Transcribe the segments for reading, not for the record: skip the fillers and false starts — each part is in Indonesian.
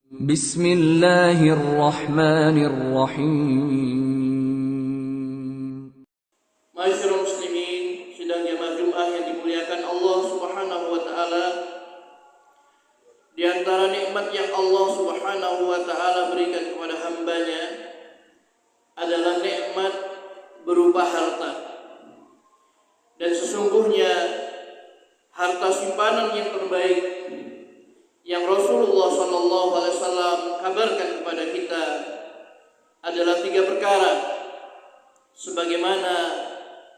Bismillahirrahmanirrahim. Masyarul muslimin, sidang jamaah Jumat yang dimuliakan Allah Subhanahu wa taala. Di antara nikmat yang Allah Subhanahu wa taala berikan kepada hambanya adalah nikmat berupa harta. Dan sesungguhnya harta simpanan yang terbaik yang Rasulullah SAW kabarkan kepada kita adalah 3 perkara, sebagaimana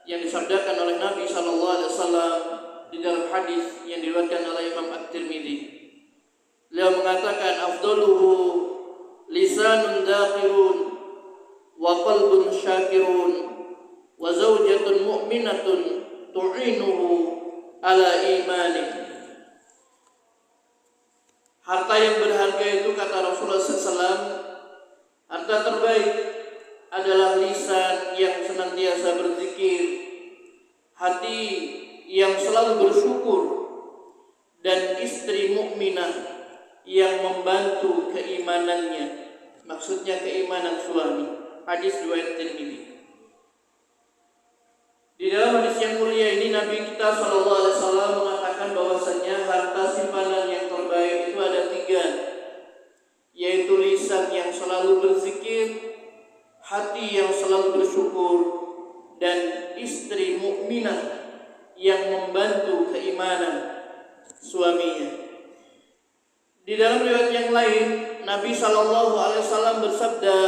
yang disabdakan oleh Nabi SAW di dalam hadis yang diriwayatkan oleh Imam At-Tirmidzi. Beliau mengatakan, afdaluhu lisanun dzakirun wa qalbun syakirun wa zaujatun mu'minatun tu'inuhu ala imanih. Harta yang berharga itu, kata Rasulullah SAW, harta terbaik adalah lisan yang senantiasa berzikir, hati yang selalu bersyukur, dan istri mukminah yang membantu keimanannya. Maksudnya keimanan suami. Hadis riwayat Tirmidzi. Di dalam hadis yang mulia ini Nabi kita SAW mengatakan bahwasanya harta simpanan yang terbaik itu ada 3, yaitu lisan yang selalu berzikir, hati yang selalu bersyukur, dan istri mukminah yang membantu keimanan suaminya. Di dalam riwayat yang lain Nabi SAW bersabda,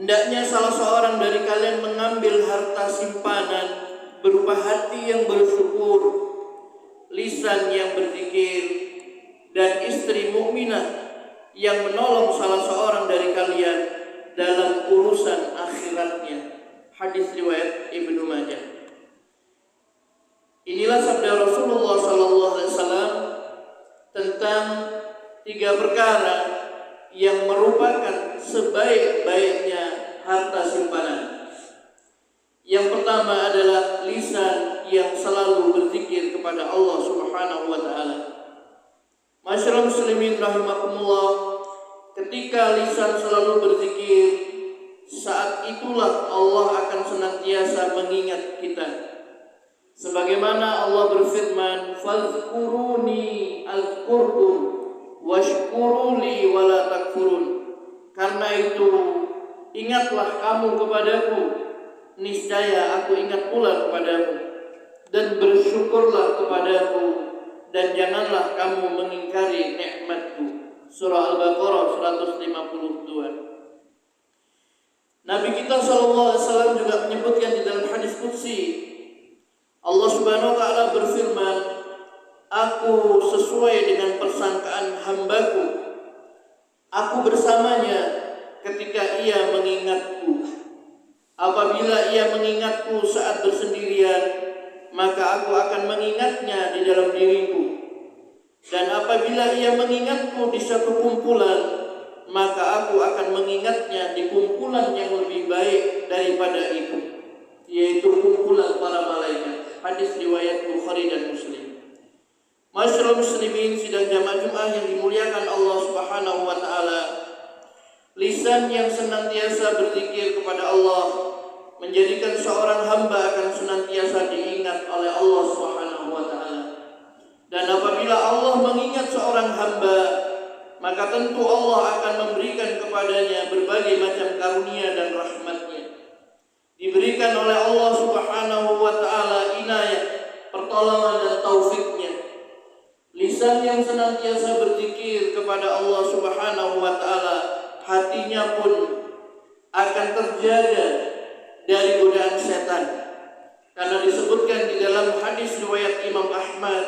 hendaknya salah seorang dari kalian mengambil harta simpanan berupa hati yang bersyukur, lisan yang berzikir, dan istri mukminah yang menolong salah seorang dari kalian dalam urusan akhiratnya. Hadis riwayat Ibnu Majah. Inilah sabda Rasulullah SAW tentang 3 perkara yang merupakan sebaik-baiknya harta simpanan. Yang pertama adalah lisan yang selalu berzikir kepada Allah Subhanahu wa taala. Masyarul muslimin rahimakumullah, ketika lisan selalu berzikir, saat itulah Allah akan senantiasa mengingat kita. Sebagaimana Allah berfirman, "Fadhkuruni azkurkum washkuruli wala takfurun." Karena itu, ingatlah kamu kepadaku, niscaya aku ingat pula kepadamu, dan bersyukurlah kepadaku, dan janganlah kamu mengingkari nikmatku. Surah Al-Baqarah 152. Nabi kita SAW juga menyebutkan di dalam hadis qudsi, Allah Subhanahu wa taala berfirman, aku sesuai dengan persangkaan hambaku, aku bersamanya ketika ia mengingatku. Apabila ia mengingatku saat bersendirian, maka aku akan mengingatnya di dalam diriku. Dan apabila ia mengingatku di satu kumpulan, maka aku akan mengingatnya di kumpulan yang lebih baik daripada itu, yaitu kumpulan para malaikat. Hadis riwayat Bukhari dan Muslim. Masyarul muslimin, sidang jamaah Jumat yang dimuliakan Allah Subhanahu wa taala, lisan yang senantiasa berzikir kepada Allah menjadikan seorang hamba akan senantiasa diingat oleh Allah Subhanahu wa taala. Dan apabila Allah mengingat seorang hamba, maka tentu Allah akan memberikan kepadanya berbagai macam karunia dan rahmatnya. Diberikan oleh Allah Subhanahu wa taala inayah, pertolongan dan taufiknya. Lisan yang senantiasa berzikir kepada Allah Subhanahu wa taala, hatinya pun akan terjaga dari godaan setan. Karena disebutkan di dalam hadis riwayat Imam Ahmad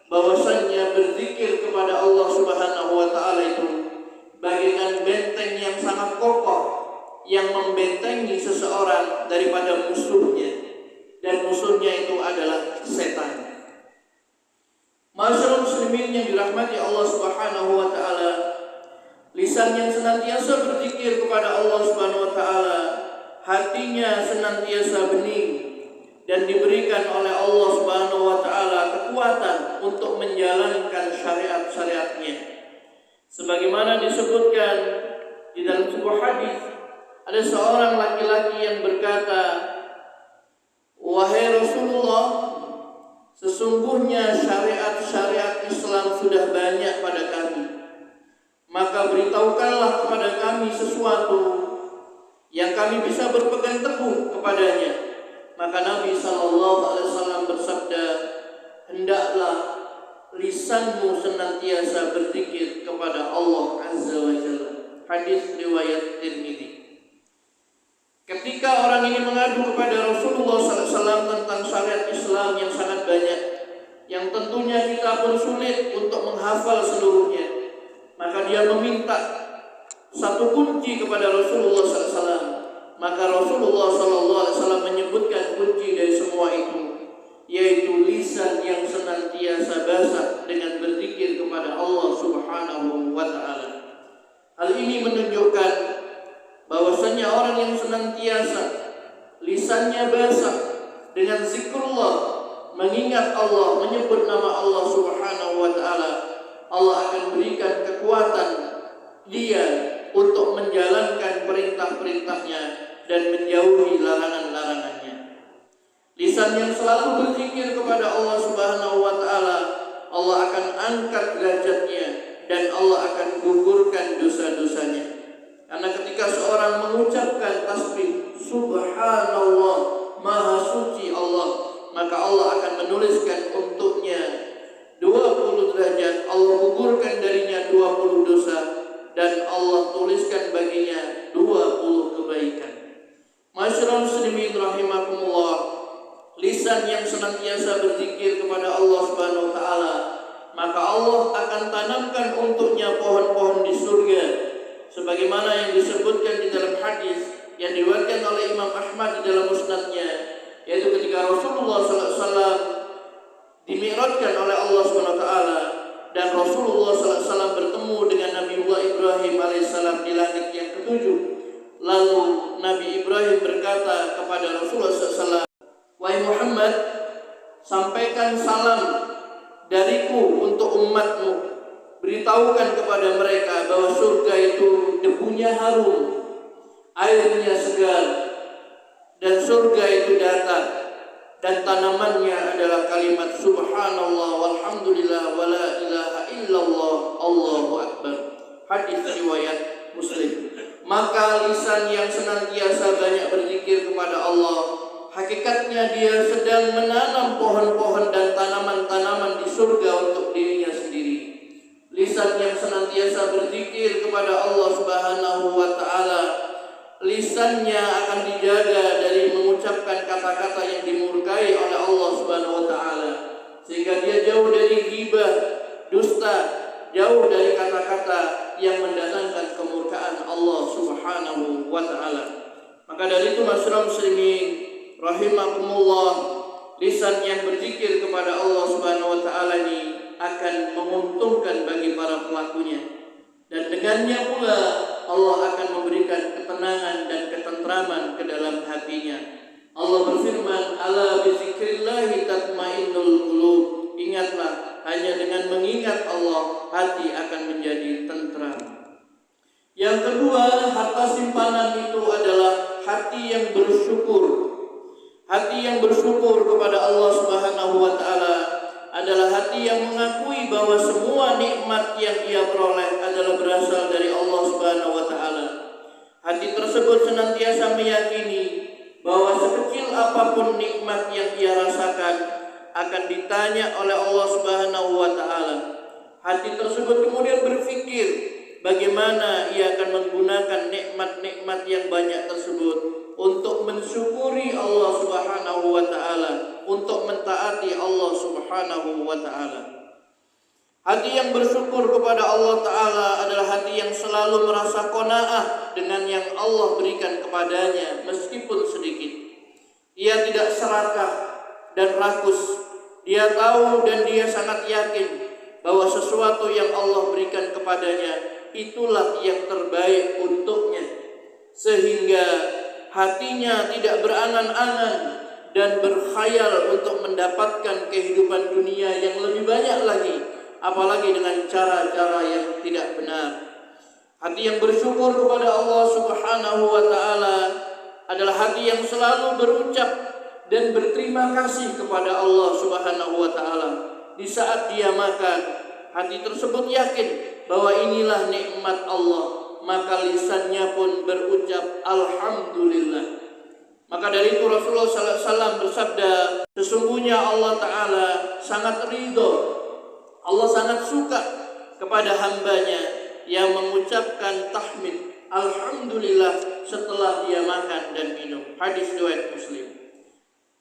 bahwasannya berzikir kepada Allah Subhanahu wa taala itu bagaikan benteng yang sangat kokoh yang membentengi seseorang daripada musuhnya, dan musuhnya itu adalah setan. Masyarul muslimin yang dirahmati Allah Subhanahu wa taala, lisan yang senantiasa berzikir kepada Allah Subhanahu wa taala, hatinya senantiasa bening dan diberikan oleh Allah Subhanahu wa taala kekuatan untuk menjalankan syariat-syariatnya. Sebagaimana disebutkan di dalam sebuah hadis, ada seorang laki-laki yang berkata, "Wahai Rasulullah, sesungguhnya syariat-syariat Islam sudah banyak pada kami. Maka beritahukanlah kepada kami sesuatu yang kami bisa berpegang teguh kepadanya." Maka Nabi SAW bersabda, "Hendaklah lisanmu senantiasa berzikir kepada Allah Azza wa Jalla." Hadis riwayat Tirmidzi. Ketika orang ini mengadu kepada Rasulullah SAW tentang syariat Islam yang sangat banyak, yang tentunya kita pun sulit untuk menghafal seluruhnya, maka dia meminta satu kunci kepada Rasulullah SAW. Maka Rasulullah SAW menyebutkan kunci dari semua itu, yaitu lisan yang senantiasa basah dengan berzikir kepada Allah Subhanahu wa Ta'ala. Hal ini menunjukkan bahwasanya orang yang senantiasa lisannya basah dengan zikrullah, mengingat Allah, menyebut nama Allah Subhanahu wa Ta'ala, Allah akan berikan kekuatan dia untuk menjalankan perintah-perintahnya dan menjauhi larangan-larangannya. Lisan yang selalu berzikir kepada Allah Subhanahu wa Ta'ala, Allah akan angkat derajatnya dan Allah akan gugurkan dosa-dosanya. Karena ketika seorang mengucapkan tasbih Subhanallah, Maha Suci Allah, maka Allah akan menuliskan untuknya 20 derajat, Allah gugurkan darinya 20 dosa, dan Allah tuliskan baginya 20 kebaikan. Masyaallah muslimin rahimakumullah, lisan yang senantiasa berzikir kepada Allah Subhanahu wa Ta'ala, maka Allah akan tanamkan untuknya pohon-pohon di surga, sebagaimana yang disebutkan di dalam hadis yang diriwayatkan oleh Imam Ahmad di dalam musnadnya, yaitu ketika Rasulullah SAW dimi'rajkan oleh Allah Subhanahu wa Ta'ala dan Rasulullah SAW bertemu dengan Nabiullah Ibrahim alaihissalam di langit yang ketujuh. Lalu Nabi Ibrahim berkata kepada Rasulullah SAW, "Wahai Muhammad, sampaikan salam dariku untuk umatmu. Beritahukan kepada mereka bahwa surga itu debunya harum, airnya segar, dan surga itu datar, dan tanamannya adalah kalimat Subhanallah walhamdulillah wa la ilaha illallah Allahu Akbar." Hadis riwayat Muslim. Maka lisan yang senantiasa banyak berzikir kepada Allah, hakikatnya dia sedang menanam pohon-pohon dan tanaman-tanaman di surga untuk dirinya sendiri. Lisan yang senantiasa berzikir kepada Allah Subhanahu wa Ta'ala, lisannya akan dijaga dari mengucapkan kata-kata yang dimurkai oleh Allah Subhanahu wa Ta'ala, sehingga dia jauh dari ghibah, dusta, jauh dari kata-kata yang mendatangkan kemurkaan Allah Subhanahu wa Ta'ala. Maka dari itu masyarakat muslimin rahimakumullah, lisan yang berzikir kepada Allah Subhanahu wa Ta'ala ini akan menguntungkan bagi para pelakunya, dan dengannya pula Allah akan memberikan ketenangan dan ketentraman ke dalam hatinya. Allah berfirman, "Ala bizikrillahi tatmainnul qulub." Ingatlah, hanya dengan mengingat Allah hati akan menjadi tentram. Yang kedua, harta simpanan itu adalah hati yang bersyukur. Hati yang bersyukur kepada Allah Subhanahu wa Ta'ala adalah hati yang mengakui bahwa semua nikmat yang ia peroleh adalah berasal dari Allah Subhanahu wa Ta'ala. Hati tersebut senantiasa meyakini bahwa sekecil apapun nikmat yang ia rasakan akan ditanya oleh Allah Subhanahu wa Ta'ala. Hati tersebut kemudian berpikir bagaimana ia akan menggunakan nikmat-nikmat yang banyak tersebut untuk mensyukuri Allah Subhanahu wa Ta'ala, untuk mentaati Allah Subhanahu wa Ta'ala. Hati yang bersyukur kepada Allah Ta'ala adalah hati yang selalu merasa qanaah dengan yang Allah berikan kepadanya meskipun sedikit. Ia tidak serakah dan rakus. Dia tahu dan dia sangat yakin bahwa sesuatu yang Allah berikan kepadanya itulah yang terbaik untuknya, sehingga hatinya tidak berangan-angan dan berkhayal untuk mendapatkan kehidupan dunia yang lebih banyak lagi apalagi dengan cara-cara yang tidak benar. Hati yang bersyukur kepada Allah Subhanahu wa taala adalah hati yang selalu berucap dan berterima kasih kepada Allah Subhanahu wa taala. Di saat dia makan, hati tersebut yakin bahwa inilah nikmat Allah, maka lisannya pun berucap alhamdulillah. Maka dari itu Rasulullah SAW bersabda, sesungguhnya Allah Ta'ala sangat ridho, Allah sangat suka kepada hambanya yang mengucapkan tahmid alhamdulillah setelah dia makan dan minum. Hadis riwayat Muslim.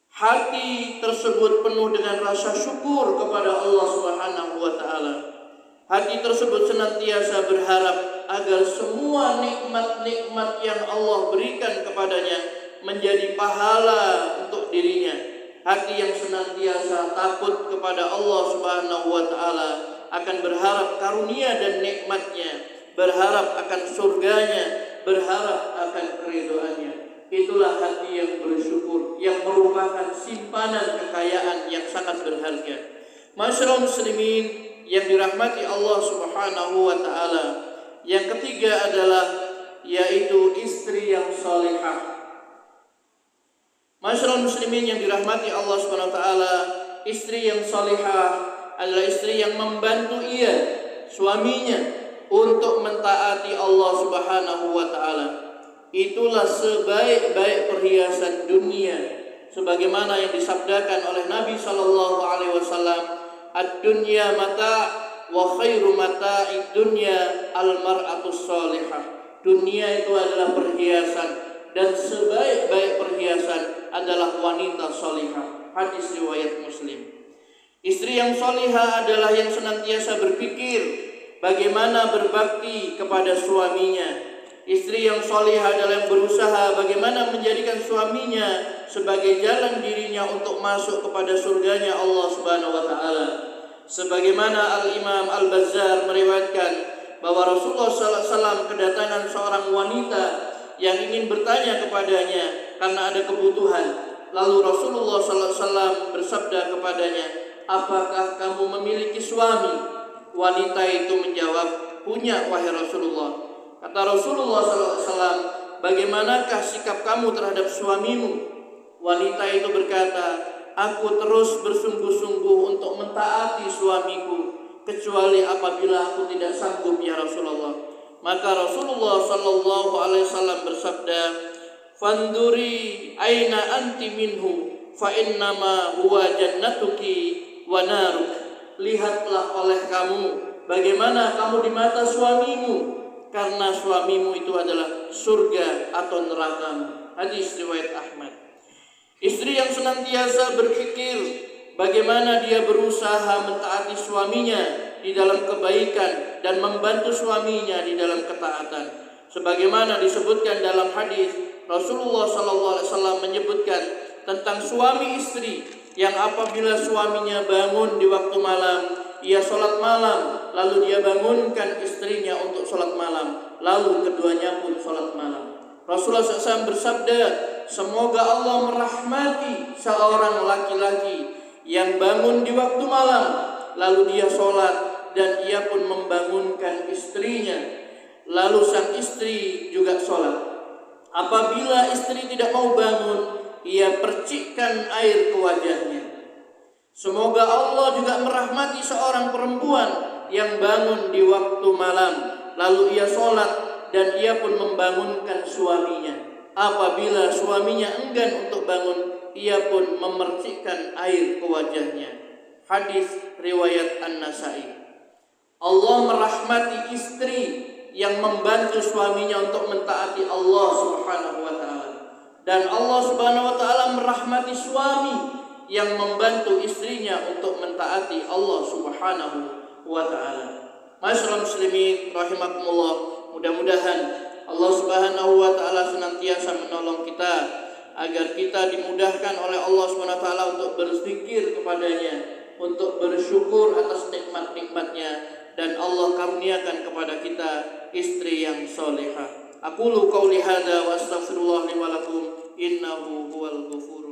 Hati tersebut penuh dengan rasa syukur kepada Allah Subhanahu wa taala. Hati tersebut senantiasa berharap agar semua nikmat-nikmat yang Allah berikan kepadanya menjadi pahala untuk dirinya. Hati yang senantiasa takut kepada Allah Subhanahu wa taala akan berharap karunia dan nikmatnya, berharap akan surganya, berharap akan keridhaannya. Itulah hati yang bersyukur, yang merupakan simpanan kekayaan yang sangat berharga. Masyaallah muslimin yang dirahmati Allah Subhanahu wa taala. Yang ketiga adalah yaitu istri yang salihah. Masyaallah muslimin yang dirahmati Allah Subhanahu wa taala, istri yang salihah adalah istri yang membantu ia, suaminya, untuk mentaati Allah Subhanahu wa taala. Itulah sebaik-baik perhiasan dunia, sebagaimana yang disabdakan oleh Nabi sallallahu alaihi wasallam, ad-dunya mata' wa khairu mata'id dunya al-mar'atus salihah. Dunia itu adalah perhiasan dan sebaik-baik perhiasan adalah wanita salihah. Hadis riwayat Muslim. Istri yang salihah adalah yang senantiasa berpikir bagaimana berbakti kepada suaminya. Istri yang salihah adalah yang berusaha bagaimana menjadikan suaminya sebagai jalan dirinya untuk masuk kepada surganya Allah Subhanahu wa taala. Sebagaimana Al-Imam Al-Bazzar meriwayatkan bahwa Rasulullah sallallahu alaihi wasallam kedatangan seorang wanita yang ingin bertanya kepadanya karena ada kebutuhan. Lalu Rasulullah sallallahu alaihi wasallam bersabda kepadanya, "Apakah kamu memiliki suami?" Wanita itu menjawab, "Punya wahai Rasulullah." Kata Rasulullah sallallahu alaihi wasallam, "Bagaimanakah sikap kamu terhadap suamimu?" Wanita itu berkata, "Aku terus bersungguh-sungguh untuk mentaati suamiku, kecuali apabila aku tidak sanggup ya Rasulullah." Maka Rasulullah sallallahu alaihi wasallam bersabda, "Fanduri aina anti minhu fa innama huwa jannatuki wa naruk." Lihatlah oleh kamu bagaimana kamu di mata suamimu, karena suamimu itu adalah surga atau nerakamu. Hadis riwayat Ahmad. Istri yang senantiasa berpikir bagaimana dia berusaha mentaati suaminya di dalam kebaikan dan membantu suaminya di dalam ketaatan. Sebagaimana disebutkan dalam hadis, Rasulullah SAW menyebutkan tentang suami istri yang apabila suaminya bangun di waktu malam, ia sholat malam, lalu dia bangunkan istrinya untuk sholat malam, lalu keduanya pun sholat malam. Rasulullah SAW bersabda, semoga Allah merahmati seorang laki-laki yang bangun di waktu malam, lalu dia sholat dan ia pun membangunkan istrinya, lalu sang istri juga sholat. Apabila istri tidak mau bangun, ia percikkan air ke wajahnya. Semoga Allah juga merahmati seorang perempuan yang bangun di waktu malam, lalu ia sholat dan ia pun membangunkan suaminya. Apabila suaminya enggan untuk bangun, ia pun memercikkan air ke wajahnya. Hadis riwayat An-Nasa'i. Allah merahmati istri yang membantu suaminya untuk mentaati Allah Subhanahu wa taala. Dan Allah Subhanahu wa taala merahmati suami yang membantu istrinya untuk mentaati Allah Subhanahu wa taala. Masyaallah muslimin rahimakumullah, mudah-mudahan Allah Subhanahu wa taala senantiasa menolong kita agar kita dimudahkan oleh Allah Subhanahu wa taala untuk berzikir kepadanya, untuk bersyukur atas nikmat-nikmatnya, dan Allah karuniakan kepada kita istri yang salihah. Aqulu qauli hadza wa astaghfirullah li wa lakum innahu huwal ghafur